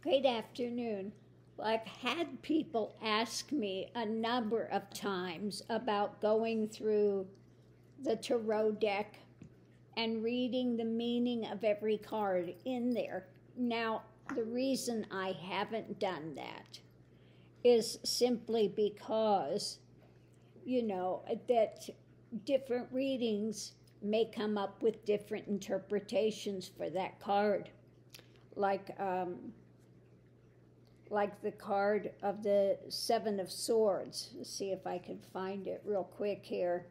Great afternoon. Well, I've had people ask me a number of times about going through the tarot deck and reading the meaning of every card in there. Now, the reason I haven't done that is simply because, that different readings may come up with different interpretations for that card. Like the card of the Seven of Swords. Let's see if I can find it real quick here.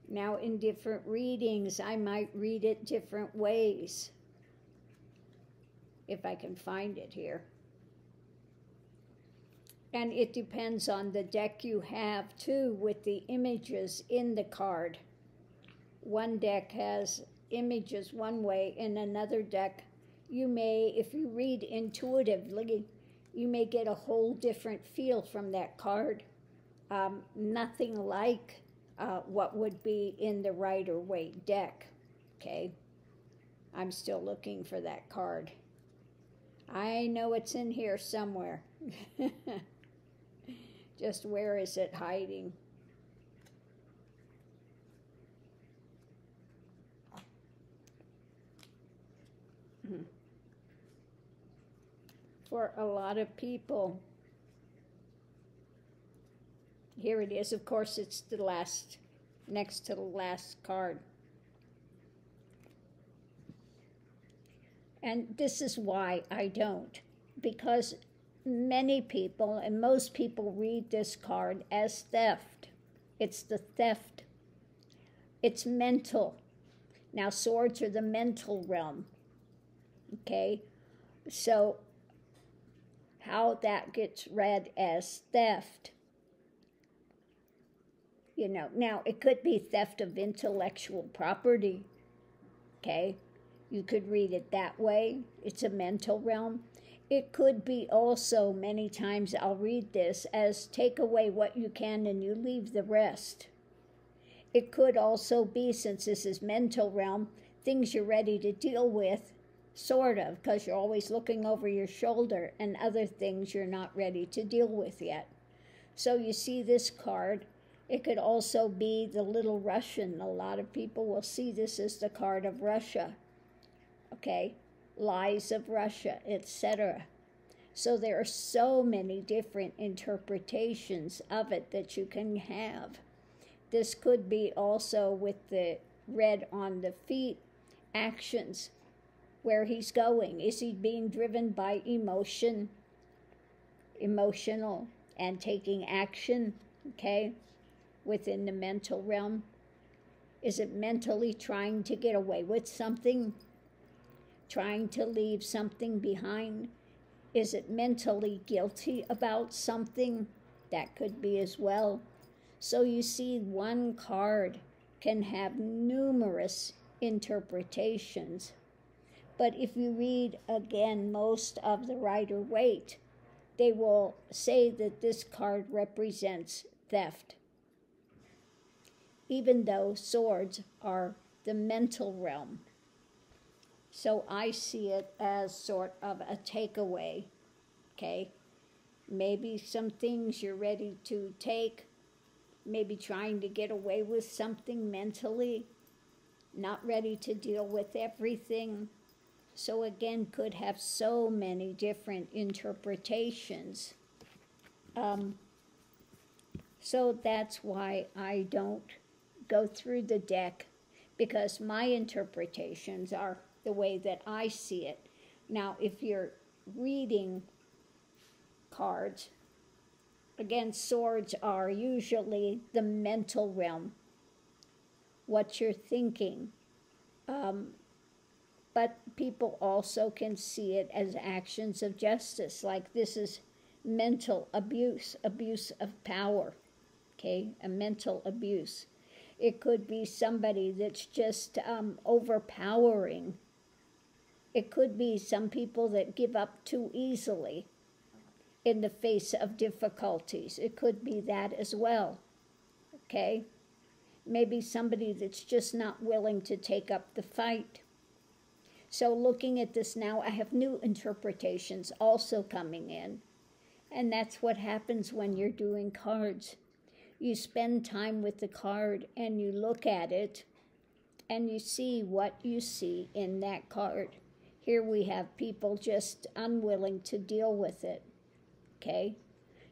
Now, in different readings, I might read it different ways. If I can find it here. And it depends on the deck you have, too, with the images in the card. One deck has images one way, in another deck you may, if you read intuitively, you may get a whole different feel from that card. Nothing like what would be in the Rider-Waite deck. Okay, I'm still looking for that card. I know it's in here somewhere. Just where is it hiding? For a lot of people, here it is. Of course, it's the last, next to the last card. And this is why I don't, because many people, and most people, read this card as theft. It's the theft. It's mental. Now, swords are the mental realm. Okay? So, how that gets read as theft. Now it could be theft of intellectual property. Okay? You could read it that way. It's a mental realm. It could be also, many times I'll read this as take away what you can and you leave the rest. It could also be, since this is mental realm, things you're ready to deal with, sort of, because you're always looking over your shoulder, and other things you're not ready to deal with yet. So you see this card. It could also be the Little Russian. A lot of people will see this as the card of Russia. Okay? Lies of Russia, etc. So there are so many different interpretations of it that you can have. This could be also with the red on the feet, actions, where he's going. Is he being driven by emotional, and taking action, okay, within the mental realm? Is it mentally trying to get away with something? Trying to leave something behind? Is it mentally guilty about something? That could be as well. So you see, one card can have numerous interpretations. But if you read, again, most of the Rider-Waite, they will say that this card represents theft, even though swords are the mental realm. So I see it as sort of a takeaway, okay? Maybe some things you're ready to take, maybe trying to get away with something mentally, not ready to deal with everything. So again, could have so many different interpretations. So that's why I don't go through the deck, because my interpretations are the way that I see it. Now, if you're reading cards, again, swords are usually the mental realm, what you're thinking. But people also can see it as actions of justice, like this is mental abuse, abuse of power, okay, a mental abuse. It could be somebody that's just overpowering. It could be some people that give up too easily in the face of difficulties. It could be that as well, okay? Maybe somebody that's just not willing to take up the fight. So looking at this now, I have new interpretations also coming in. And that's what happens when you're doing cards. You spend time with the card and you look at it and you see what you see in that card. Here we have people just unwilling to deal with it, okay?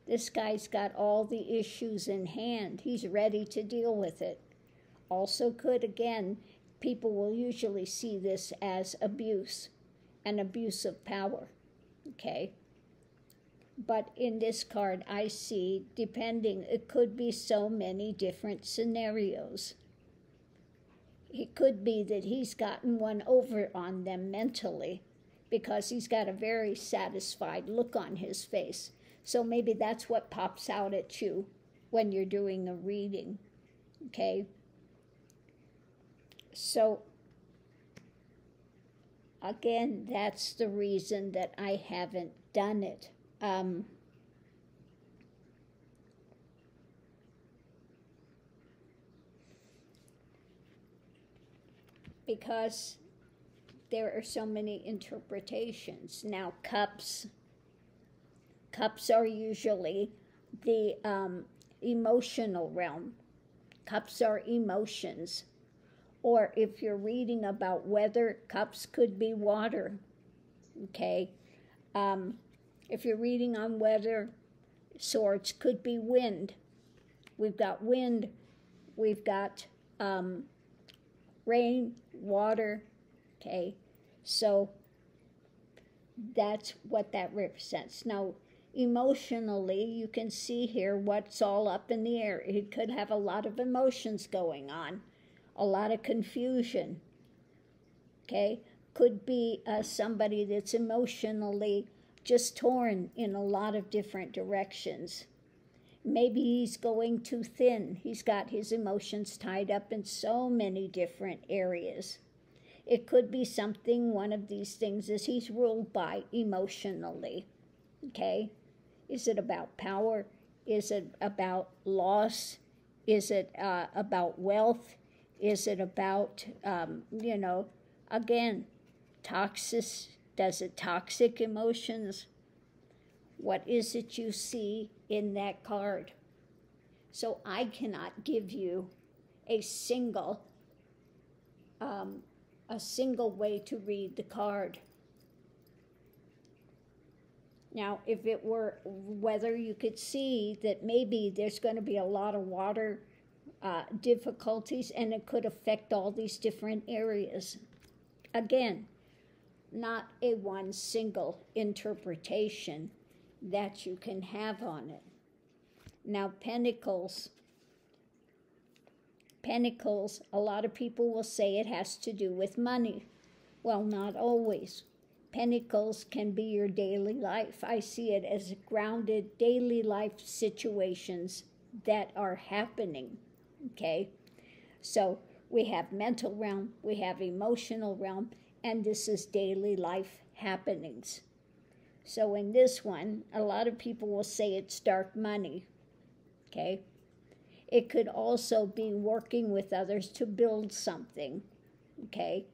This guy's got all the issues in hand. He's ready to deal with it. Also could, again, people will usually see this as abuse, an abuse of power, okay? But in this card, I see, depending, it could be so many different scenarios. It could be that he's gotten one over on them mentally because he's got a very satisfied look on his face. So maybe that's what pops out at you when you're doing a reading, okay? So, again, that's the reason that I haven't done it. Because there are so many interpretations. Now, cups are usually the emotional realm. Cups are emotions. Or if you're reading about weather, cups could be water, okay? If you're reading on weather, swords could be wind. We've got wind, we've got rain, water, okay? So that's what that represents. Now, emotionally, you can see here what's all up in the air. It could have a lot of emotions going on, a lot of confusion, okay? Could be somebody that's emotionally just torn in a lot of different directions. Maybe he's going too thin. He's got his emotions tied up in so many different areas. It could be something, one of these things is he's ruled by emotionally, okay? Is it about power? Is it about loss? Is it about wealth? Is it about, again, toxic emotions? What is it you see in that card? So I cannot give you a single way to read the card. Now, if it were weather, you could see that maybe there's going to be a lot of water difficulties, and it could affect all these different areas. Again, not a one single interpretation that you can have on it. Now, Pentacles, a lot of people will say it has to do with money. Well, not always. Pentacles can be your daily life. I see it as grounded daily life situations that are happening, okay? So we have mental realm, we have emotional realm, and this is daily life happenings. So in this one, a lot of people will say it's dark money, okay? It could also be working with others to build something, okay?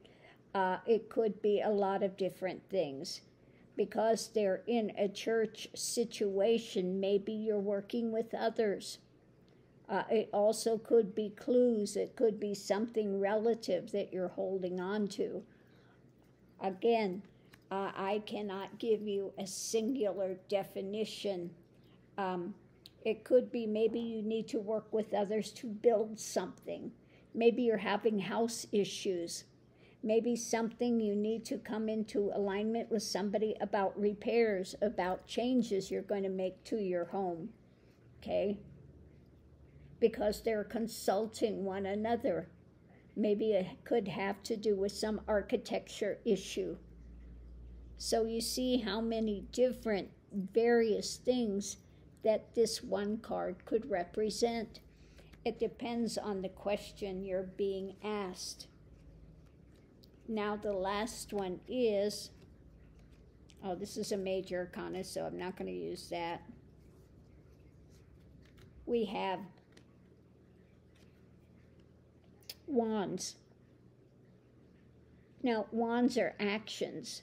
It could be a lot of different things. Because they're in a church situation, maybe you're working with others. It also could be clues. It could be something relative that you're holding on to. Again, I cannot give you a singular definition. It could be maybe you need to work with others to build something. Maybe you're having house issues. Maybe something you need to come into alignment with somebody about repairs, about changes you're going to make to your home, okay? Because they're consulting one another. Maybe it could have to do with some architecture issue. So you see how many different various things that this one card could represent. It depends on the question you're being asked. Now the last one is, this is a major arcana, so I'm not going to use that. We have Wands. Now, wands are actions.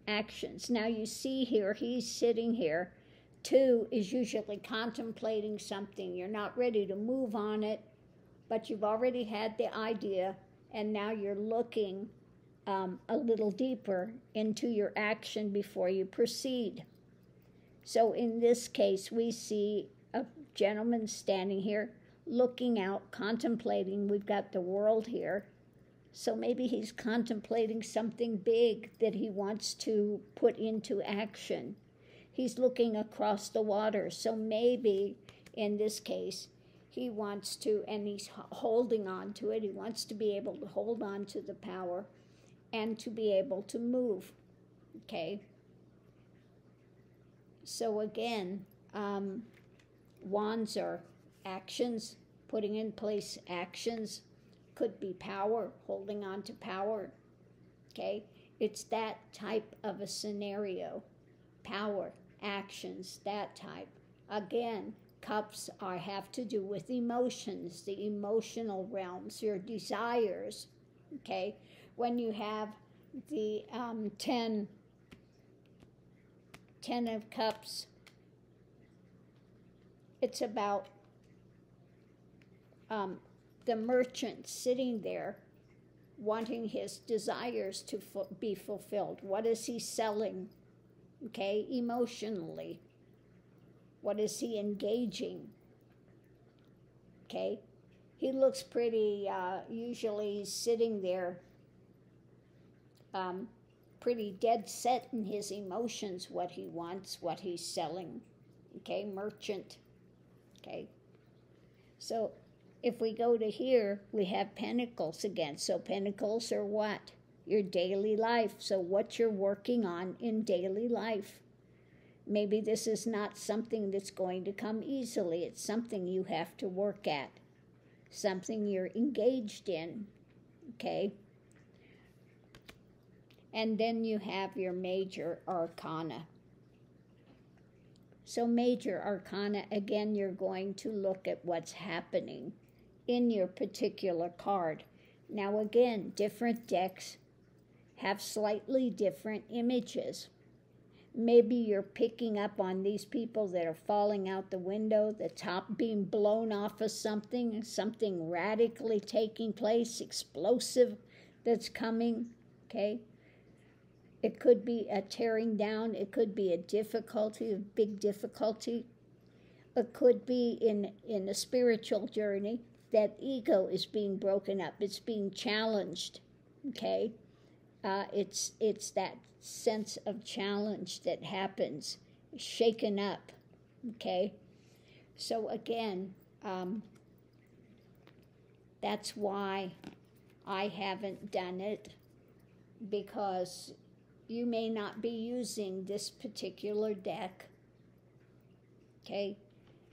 Actions. Now, you see here, he's sitting here. 2 is usually contemplating something. You're not ready to move on it, but you've already had the idea, and now you're looking a little deeper into your action before you proceed. So in this case, we see a gentleman standing here, looking out, contemplating. We've got the world here. So maybe he's contemplating something big that he wants to put into action. He's looking across the water. So maybe in this case, he wants to, and he's holding on to it. He wants to be able to hold on to the power and to be able to move. Okay? So again, wands are actions, putting in place actions. Could be power, holding on to power. Okay? It's that type of a scenario. Power, actions, that type. Again, cups have to do with emotions, the emotional realms, your desires. Okay? When you have the 10 of cups, it's about the merchant sitting there wanting his desires to be fulfilled. What is he selling? Okay, emotionally. What is he engaging? Okay, he looks pretty, usually sitting there pretty dead set in his emotions, what he wants, what he's selling. Okay, merchant. Okay, so if we go to here, we have pentacles again. So pentacles are what? Your daily life. So what you're working on in daily life. Maybe this is not something that's going to come easily. It's something you have to work at. Something you're engaged in. Okay? And then you have your major arcana. So major arcana, again, you're going to look at what's happening in your particular card. Now again, different decks have slightly different images. Maybe you're picking up on these people that are falling out the window, the top being blown off of something, something radically taking place, explosive that's coming, okay? It could be a tearing down. It could be a difficulty, a big difficulty. It could be in a spiritual journey that ego is being broken up. It's being challenged, okay? It's that sense of challenge that happens, shaken up, okay? So again, that's why I haven't done it, because you may not be using this particular deck, okay?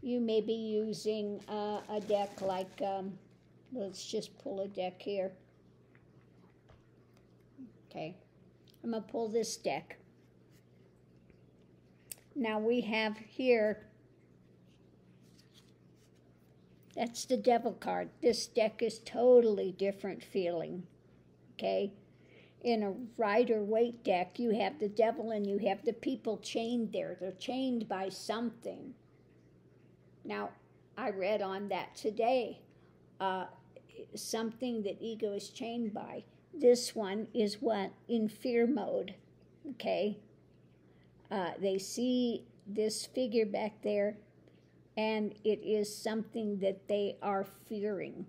You may be using a deck like, let's just pull a deck here. Okay, I'm going to pull this deck. Now we have here, that's the Devil card. This deck is totally different feeling, okay? In a Rider-Waite deck, you have the Devil and you have the people chained there. They're chained by something. Now, I read on that today, something that ego is chained by. This one is what? In fear mode, okay? They see this figure back there, and it is something that they are fearing.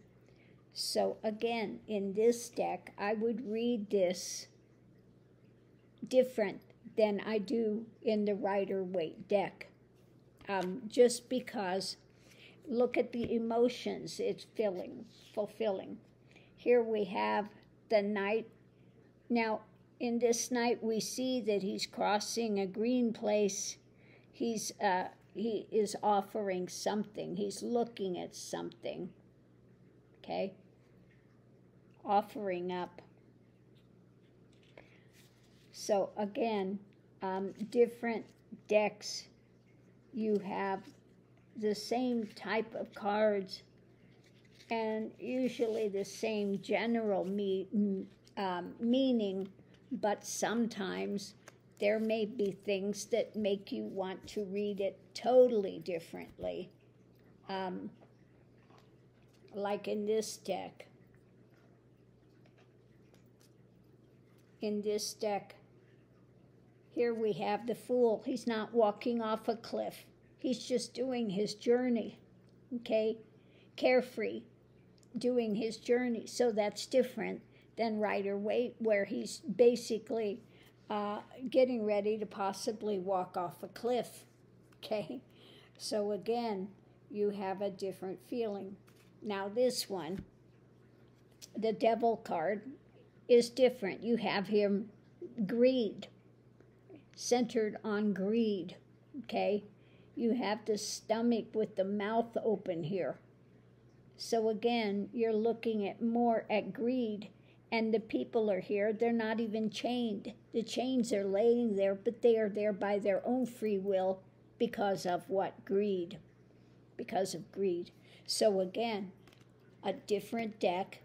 So again, in this deck, I would read this different than I do in the Rider-Waite deck. Just because, look at the emotions it's fulfilling. Here we have the Knight. Now, in this Knight, we see that he's crossing a green place. He is offering something. He's looking at something. Okay? Offering up. So again, different decks, you have the same type of cards and usually the same general meaning, but sometimes there may be things that make you want to read it totally differently. Like in this deck. In this deck, here we have the Fool. He's not walking off a cliff. He's just doing his journey, okay? Carefree, doing his journey. So that's different than Rider-Waite, where he's basically getting ready to possibly walk off a cliff, okay? So again, you have a different feeling. Now this one, the Devil card, is different. You have him greed, centered on greed, okay? You have the stomach with the mouth open here. So again, you're looking at more at greed, and the people are here. They're not even chained. The chains are laying there, but they are there by their own free will because of what? Greed. Because of greed. So again, a different deck.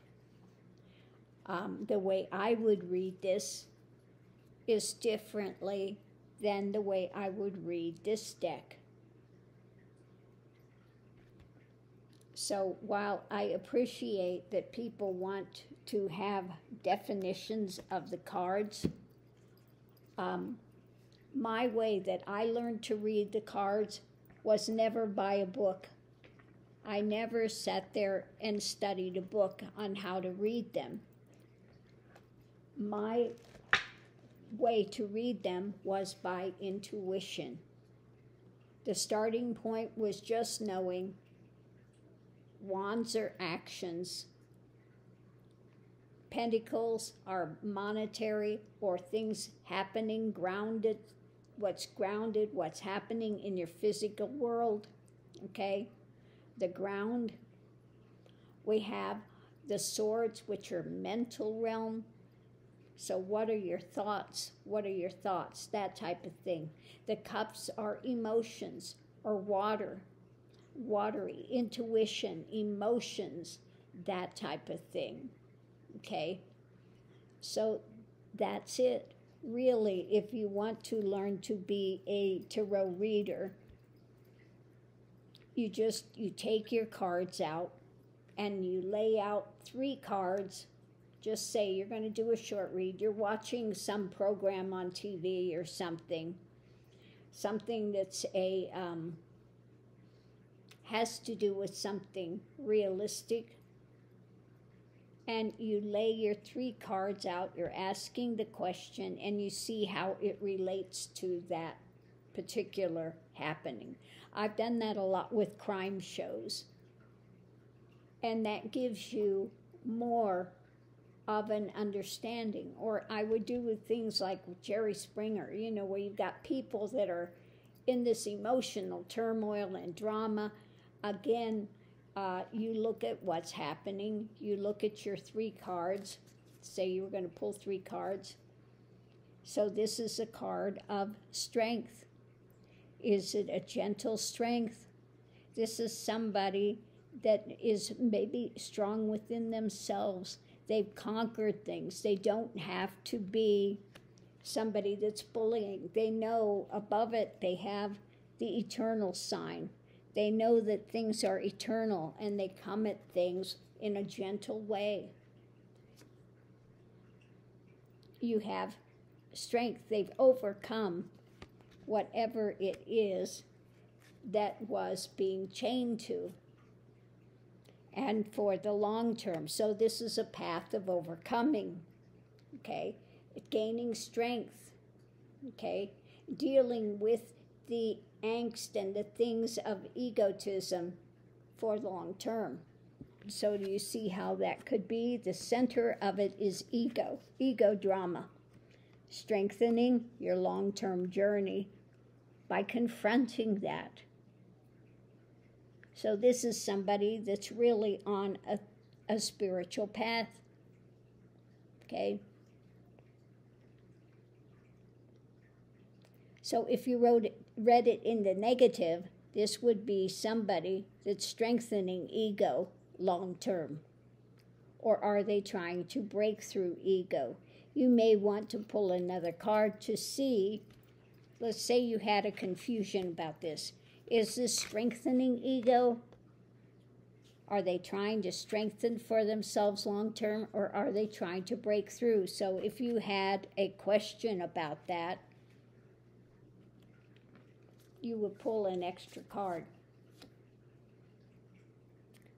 The way I would read this is differently than the way I would read this deck. So while I appreciate that people want to have definitions of the cards, my way that I learned to read the cards was never by a book. I never sat there and studied a book on how to read them. My way to read them was by intuition. The starting point was just knowing wands are actions, pentacles are monetary or things happening, grounded, what's happening in your physical world, okay? The ground. We have the swords, which are mental realm. So what are your thoughts? What are your thoughts? That type of thing. The cups are emotions or water, watery, intuition, emotions, that type of thing. Okay? So that's it. Really, if you want to learn to be a tarot reader, you take your cards out and you lay out 3 cards. Just say you're going to do a short read. You're watching some program on TV or something that's has to do with something realistic. And you lay your 3 cards out, you're asking the question, and you see how it relates to that particular happening. I've done that a lot with crime shows. And that gives you more of an understanding. Or I would do with things like Jerry Springer, where you've got people that are in this emotional turmoil and drama. Again, you look at what's happening. You look at your 3 cards. Say you were going to pull 3 cards. So this is a card of strength. Is it a gentle strength? This is somebody that is maybe strong within themselves. They've conquered things. They don't have to be somebody that's bullying. They know above it they have the eternal sign. They know that things are eternal and they come at things in a gentle way. You have strength. They've overcome whatever it is that was being chained to, and for the long term. So this is a path of overcoming, okay? Gaining strength, okay? Dealing with the angst and the things of egotism for long term. So do you see how that could be? The center of it is ego drama. Strengthening your long-term journey by confronting that. So this is somebody that's really on a spiritual path, okay? So if you read it in the negative, this would be somebody that's strengthening ego long-term. or are they trying to break through ego? You may want to pull another card to see. Let's say you had a confusion about this. Is this strengthening ego? Are they trying to strengthen for themselves long term, or are they trying to break through? So if you had a question about that, you would pull an extra card.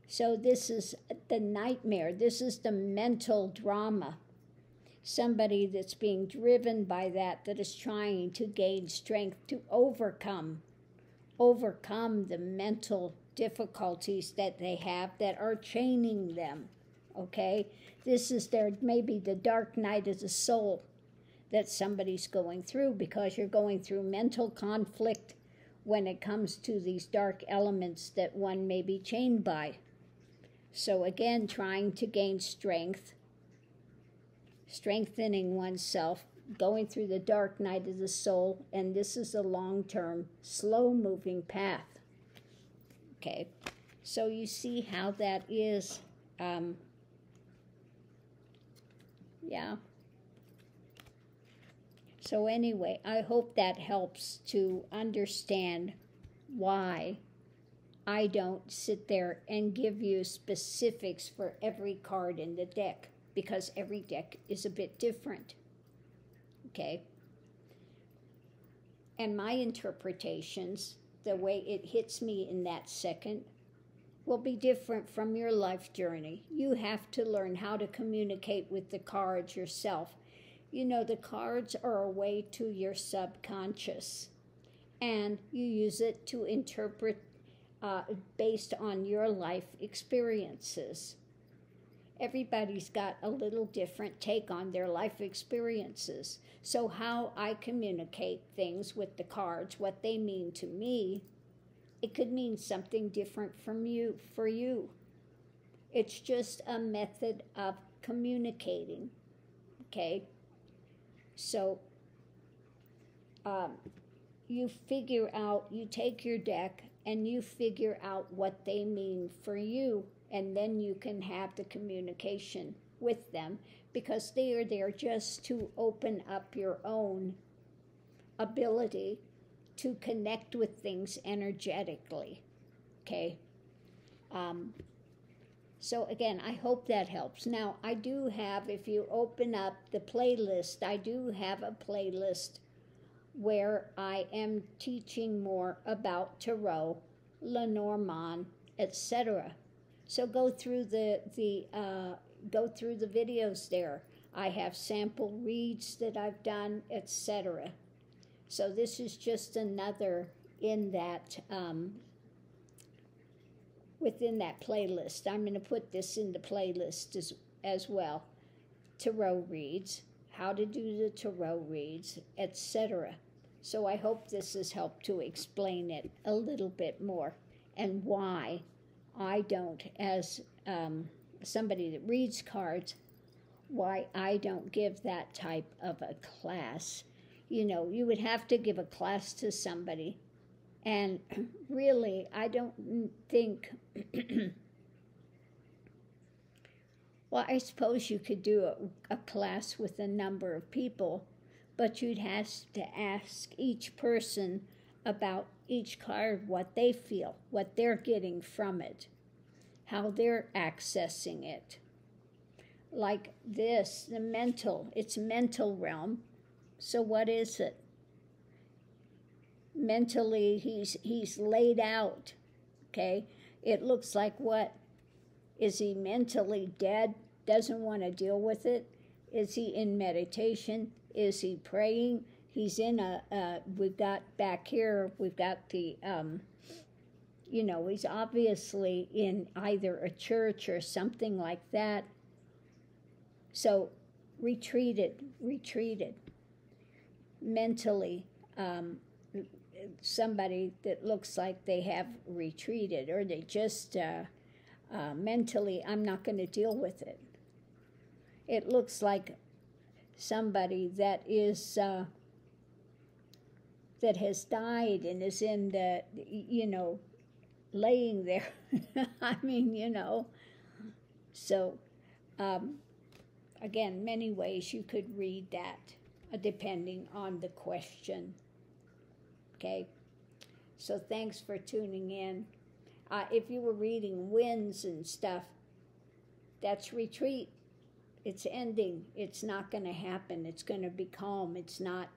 So this is the nightmare. This is the mental drama. Somebody that's being driven by that is trying to gain strength to overcome the mental difficulties that they have that are chaining them, okay? This is maybe the dark night of the soul that somebody's going through, because you're going through mental conflict when it comes to these dark elements that one may be chained by. So again, trying to gain strength, strengthening oneself, going through the dark night of the soul, and this is a long-term, slow-moving path. Okay, so you see how that is, yeah. So anyway, I hope that helps to understand why I don't sit there and give you specifics for every card in the deck, because every deck is a bit different. Okay? And my interpretations, the way it hits me in that second, will be different from your life journey. You have to learn how to communicate with the cards yourself. You know, the cards are a way to your subconscious, and you use it to interpret based on your life experiences. Everybody's got a little different take on their life experiences. So how I communicate things with the cards, what they mean to me, it could mean something different from you, for you. It's just a method of communicating, okay? So you figure out, you take your deck and you figure out what they mean for you, and then you can have the communication with them, because they are there just to open up your own ability to connect with things energetically, okay? So again, I hope that helps. Now, I do have, if you open up the playlist, I do have a playlist where I am teaching more about Tarot, Lenormand, etc. So go through the videos there. I have sample reads that I've done, etc. So this is just another in that within that playlist. I'm going to put this in the playlist as well. Tarot reads, how to do the tarot reads, etc. So I hope this has helped to explain it a little bit more, and why I don't, as somebody that reads cards, why I don't give that type of a class. You know, you would have to give a class to somebody, and really, I don't think, well, I suppose you could do a class with a number of people, but you'd have to ask each person about each card, what they feel, what they're getting from it, how they're accessing it. Like this, the mental, it's mental realm. So what is it? Mentally, he's laid out, okay? It looks like what? Is he mentally dead, doesn't want to deal with it? Is he in meditation? Is he praying? He's in we've got back here, we've got the, you know, he's obviously in either a church or something like that. So retreated. Mentally, somebody that looks like they have retreated, or they just mentally, I'm not going to deal with it. It looks like somebody that is that has died and is in the, you know, laying there. I mean, you know, so Again, many ways you could read that, depending on the question. Okay? So thanks for tuning in. If you were reading winds and stuff, that's retreat. It's ending. It's not going to happen. It's going to be calm. It's not,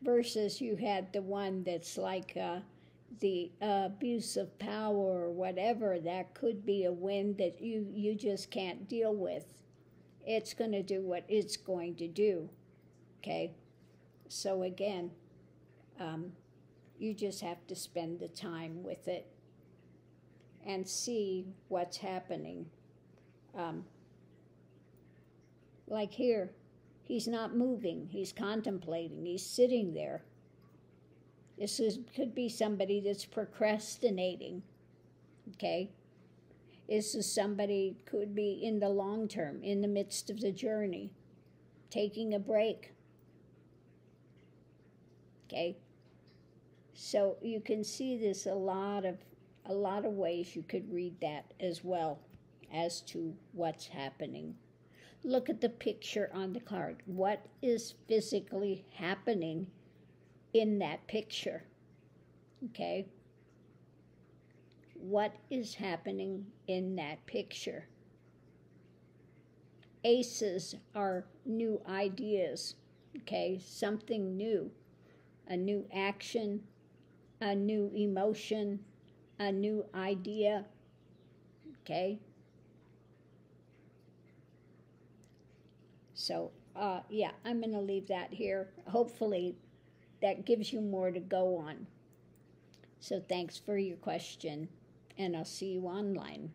versus you had the one that's like the abuse of power or whatever. That could be a wind that you just can't deal with. It's going to do what it's going to do. Okay? So again, you just have to spend the time with it and see what's happening. Like here, he's not moving. He's contemplating. He's sitting there. This could be somebody that's procrastinating. Okay? This is somebody, could be in the long term, in the midst of the journey, taking a break. Okay? So you can see this a lot of ways you could read that as well as to what's happening. Look at the picture on the card. What is physically happening in that picture? Okay? What is happening in that picture? Aces are new ideas. Okay? Something new. A new action, a new emotion, a new idea. Okay? So, yeah, I'm going to leave that here. Hopefully, that gives you more to go on. So, thanks for your question, and I'll see you online.